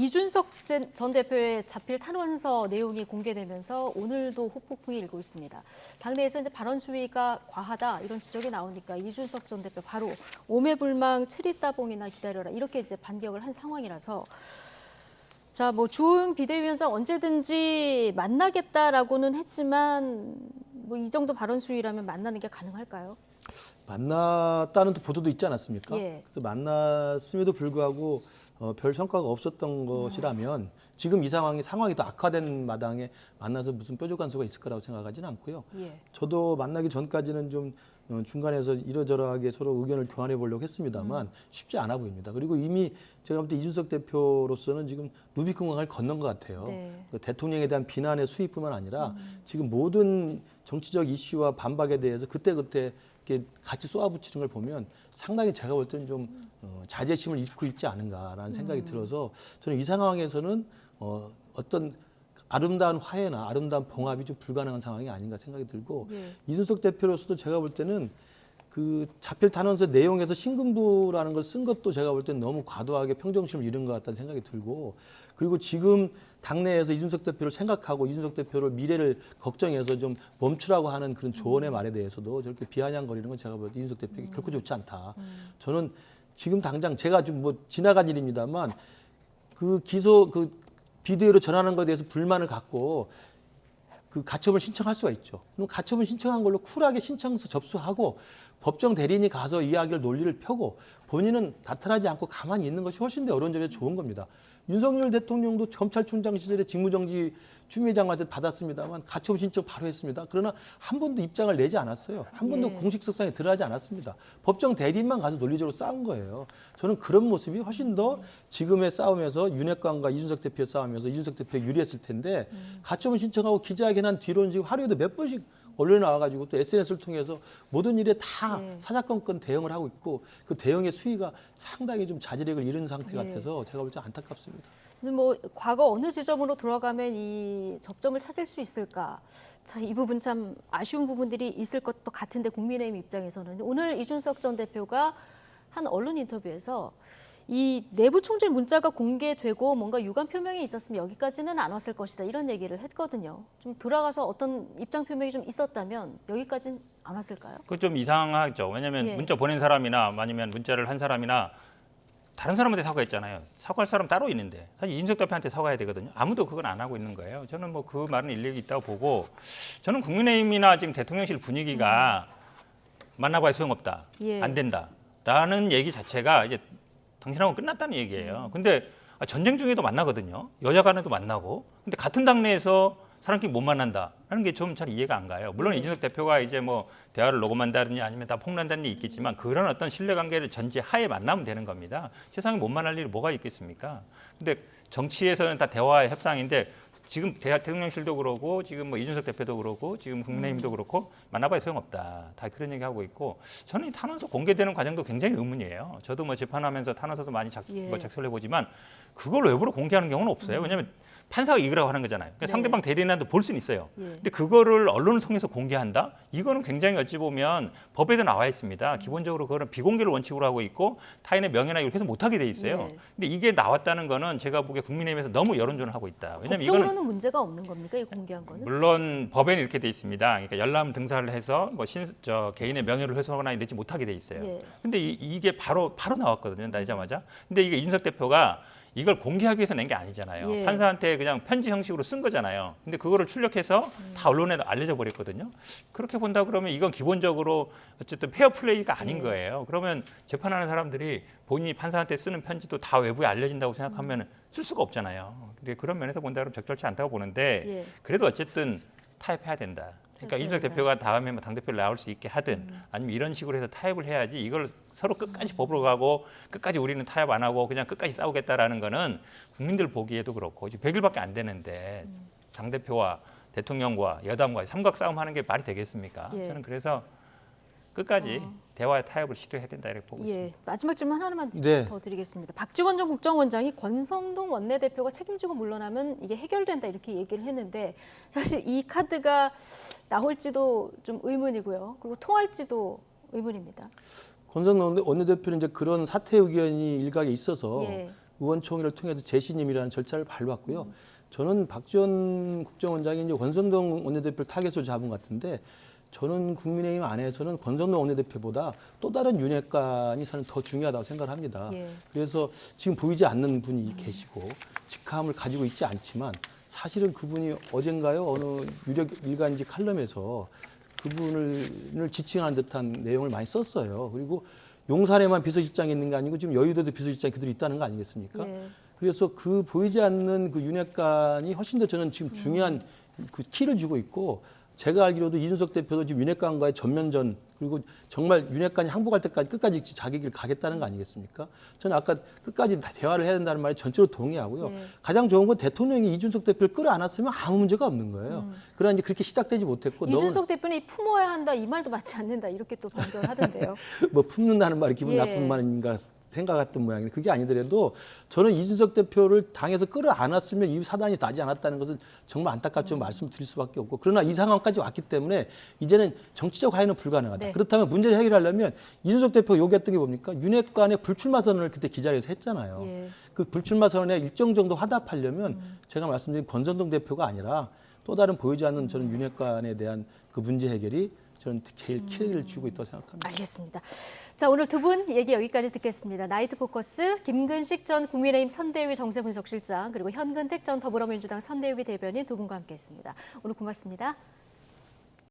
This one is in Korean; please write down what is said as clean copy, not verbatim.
이준석 전 대표의 자필 탄원서 내용이 공개되면서 오늘도 후폭풍이 일고 있습니다. 당내에서 이제 발언 수위가 과하다 이런 지적이 나오니까 이준석 전 대표 바로 오매불망 체리 따봉이나 기다려라 이렇게 이제 반격을 한 상황이라서 자, 뭐 주호영 비대위원장 언제든지 만나겠다라고는 했지만 뭐 이 정도 발언 수위라면 만나는 게 가능할까요? 만났다는 또 보도도 있지 않았습니까? 예. 그래서 만났음에도 불구하고 별 성과가 없었던 것이라면 지금 이 상황이 더 악화된 마당에 만나서 무슨 뾰족한 수가 있을 거라고 생각하지는 않고요. 예. 저도 만나기 전까지는 좀 중간에서 이러저러하게 서로 의견을 교환해 보려고 했습니다만 쉽지 않아 보입니다. 그리고 이미 제가 볼 때 이준석 대표로서는 지금 루비콘강을 건넌 것 같아요. 네. 그 대통령에 대한 비난의 수위뿐만 아니라 지금 모든 정치적 이슈와 반박에 대해서 그때그때 이렇게 같이 쏘아붙이는 걸 보면 상당히 제가 볼 때는 좀 자제심을 잃고 있지 않은가라는 생각이 들어서 저는 이 상황에서는 어떤 아름다운 화해나 아름다운 봉합이 좀 불가능한 상황이 아닌가 생각이 들고 예. 이준석 대표로서도 제가 볼 때는 그 자필 탄원서 내용에서 신금부라는 걸 쓴 것도 제가 볼 때는 너무 과도하게 평정심을 잃은 것 같다는 생각이 들고 그리고 지금 당내에서 이준석 대표를 생각하고 이준석 대표를 미래를 걱정해서 좀 멈추라고 하는 그런 조언의 말에 대해서도 저렇게 비아냥거리는 건 제가 볼 때 이준석 대표에게 결코 좋지 않다. 저는 지금 당장 제가 좀 뭐 지나간 일입니다만 그 비대위로 전하는 것에 대해서 불만을 갖고 그 가처분 신청할 수가 있죠. 그럼 가처분 신청한 걸로 쿨하게 신청서 접수하고 법정 대리인이 가서 이야기를 논리를 펴고 본인은 나타나지 않고 가만히 있는 것이 훨씬 더 어려운 점에서 좋은 겁니다. 윤석열 대통령도 검찰총장 시절에 직무정지 추미애장관한테 받았습니다만 가처분 신청 바로 했습니다. 그러나 한 번도 입장을 내지 않았어요. 한 번도 공식 석상에 들어가지 않았습니다. 법정 대리인만 가서 논리적으로 싸운 거예요. 저는 그런 모습이 훨씬 더 지금의 싸움에서 윤핵관과 이준석 대표의 싸움에서 이준석 대표가 유리했을 텐데 가처분 신청하고 기자회견한 뒤로는 지금 하루에도 몇 번씩 언론에 나와가지고 또 SNS를 통해서 모든 일에 다 사사건건 대응을 하고 있고 그 대응의 수위가 상당히 좀 자제력을 잃은 상태 같아서 제가 볼 때 안타깝습니다. 뭐 과거 어느 지점으로 돌아가면 이 접점을 찾을 수 있을까? 자, 이 부분 참 아쉬운 부분들이 있을 것도 같은데 국민의힘 입장에서는 오늘 이준석 전 대표가 한 언론 인터뷰에서 이 내부 총질 문자가 공개되고 뭔가 유감 표명이 있었으면 여기까지는 안 왔을 것이다 이런 얘기를 했거든요. 좀 들어가서 어떤 입장 표명이 좀 있었다면 여기까지는 안 왔을까요? 그거 좀 이상하죠. 왜냐하면 문자 보낸 사람이나 아니면 문자를 한 사람이나 다른 사람한테 사과했잖아요. 사과할 사람 따로 있는데 사실 이준석 대표한테 사과해야 되거든요. 아무도 그건 안 하고 있는 거예요. 저는 뭐 그 말은 일리가 있다고 보고 저는 국민의힘이나 지금 대통령실 분위기가 만나봐야 소용없다. 안 된다. 라는 얘기 자체가 이제 당신하고 끝났다는 얘기예요. 근데 전쟁 중에도 만나거든요. 여야 간에도 만나고. 근데 같은 당내에서 사람끼리 못 만난다라는 게 좀 잘 이해가 안 가요. 물론 이준석 대표가 이제 뭐 대화를 녹음한다든지 아니면 다 폭로한다는 게 있겠지만 그런 어떤 신뢰관계를 전제하에 만나면 되는 겁니다. 세상에 못 만날 일이 뭐가 있겠습니까? 근데 정치에서는 다 대화의 협상인데 지금 대통령실도 그러고 지금 뭐 이준석 대표도 그러고 지금 국민의힘도 그렇고 만나봐야 소용없다. 다 그런 얘기하고 있고 저는 이 탄원서 공개되는 과정도 굉장히 의문이에요. 저도 뭐 재판하면서 탄원서도 많이 작성해보지만 그걸 외부로 공개하는 경우는 없어요. 왜냐하면 판사가 읽으라고 하는 거잖아요. 그러니까 상대방 대리인한테 볼 수는 있어요. 근데 그거를 언론을 통해서 공개한다? 이거는 굉장히 어찌 보면 법에도 나와 있습니다. 기본적으로 그거는 비공개를 원칙으로 하고 있고 타인의 명예나 이렇게 해서 못하게 돼 있어요. 근데 이게 나왔다는 거는 제가 보기에 국민의힘에서 너무 여론전을 하고 있다. 왜냐하면 법적으로는 문제가 없는 겁니까? 이 공개한 거는? 물론 법에는 이렇게 돼 있습니다. 그러니까 열람 등사를 해서 뭐 개인의 명예를 훼손하거나 이러지 못하게 돼 있어요. 근데 이게 바로 나왔거든요. 나자마자. 근데 이게 이준석 대표가 이걸 공개하기 위해서 낸 게 아니잖아요. 판사한테 그냥 편지 형식으로 쓴 거잖아요. 근데 그거를 출력해서 다 언론에 알려져 버렸거든요. 그렇게 본다 그러면 이건 기본적으로 어쨌든 페어 플레이가 아닌 거예요. 그러면 재판하는 사람들이 본인이 판사한테 쓰는 편지도 다 외부에 알려진다고 생각하면 쓸 수가 없잖아요. 근데 그런 면에서 본다 그러면 적절치 않다고 보는데 그래도 어쨌든 타협해야 된다. 그러니까 이준석 대표가 다음에 뭐 당대표를 나올 수 있게 하든 아니면 이런 식으로 해서 타협을 해야지 이걸 서로 끝까지 법으로 가고 끝까지 우리는 타협 안 하고 그냥 끝까지 싸우겠다라는 거는 국민들 보기에도 그렇고 이제 100일밖에 안 되는데 당대표와 대통령과 여당과 삼각 싸움하는 게 말이 되겠습니까? 저는 그래서 끝까지 대화의 타협을 시도해야 된다 이렇게 보고 있습니다. 마지막 질문 하나만 더 드리겠습니다. 박지원 전 국정원장이 권성동 원내대표가 책임지고 물러나면 이게 해결된다 이렇게 얘기를 했는데 사실 이 카드가 나올지도 좀 의문이고요. 그리고 통할지도 의문입니다. 권성동 원내대표는 이제 그런 사퇴 의견이 일각에 있어서 의원총회를 통해서 재신임이라는 절차를 밟았고요. 저는 박지원 국정원장이 이제 권선동 원내대표를 타겟으로 잡은 것 같은데 저는 국민의힘 안에서는 권선동 원내대표보다 또 다른 윤핵관이 저는 더 중요하다고 생각을 합니다. 예. 그래서 지금 보이지 않는 분이 계시고 직함을 가지고 있지 않지만 사실은 그분이 어젠가요 어느 유력 일간지 칼럼에서 그분을 지칭하는 듯한 내용을 많이 썼어요. 그리고 용산에만 비서실장이 있는 게 아니고 지금 여의도도 비서실장이 그대로 있다는 거 아니겠습니까? 예. 그래서 그 보이지 않는 그 윤핵관이 훨씬 더 저는 지금 중요한 그 키를 쥐고 있고 제가 알기로도 이준석 대표도 지금 윤핵관과의 전면전 그리고 정말 윤핵관이 항복할 때까지 끝까지 자기 길 가겠다는 거 아니겠습니까? 저는 아까 끝까지 대화를 해야 된다는 말에 전적으로 동의하고요. 예. 가장 좋은 건 대통령이 이준석 대표를 끌어안았으면 아무 문제가 없는 거예요. 그러나 이제 그렇게 시작되지 못했고 이준석 대표는 품어야 한다 이 말도 맞지 않는다 이렇게 또 변경을 하던데요. 뭐 품는다는 말이 기분 예. 나쁜 말인가 생각했던 모양인데 그게 아니더라도 저는 이준석 대표를 당에서 끌어안았으면 이 사단이 나지 않았다는 것을 정말 안타깝지만 말씀드릴 수밖에 없고 그러나 이 상황까지 왔기 때문에 이제는 정치적 화해는 불가능하다. 네. 그렇다면 문제를 해결하려면 이준석 대표가 요구했던 게 뭡니까? 윤핵관의 불출마 선언을 그때 기자회에서 했잖아요. 예. 그 불출마 선언에 일정 정도 화답하려면 제가 말씀드린 권선동 대표가 아니라 또 다른 보이지 않는 저는 윤핵관에 대한 그 문제 해결이 저는 제일 키를 쥐고 있다고 생각합니다. 알겠습니다. 자, 오늘 두 분 얘기 여기까지 듣겠습니다. 나이트 포커스 김근식 전 국민의힘 선대위 정세분석실장 그리고 현근택 전 더불어민주당 선대위 대변인 두 분과 함께했습니다. 오늘 고맙습니다.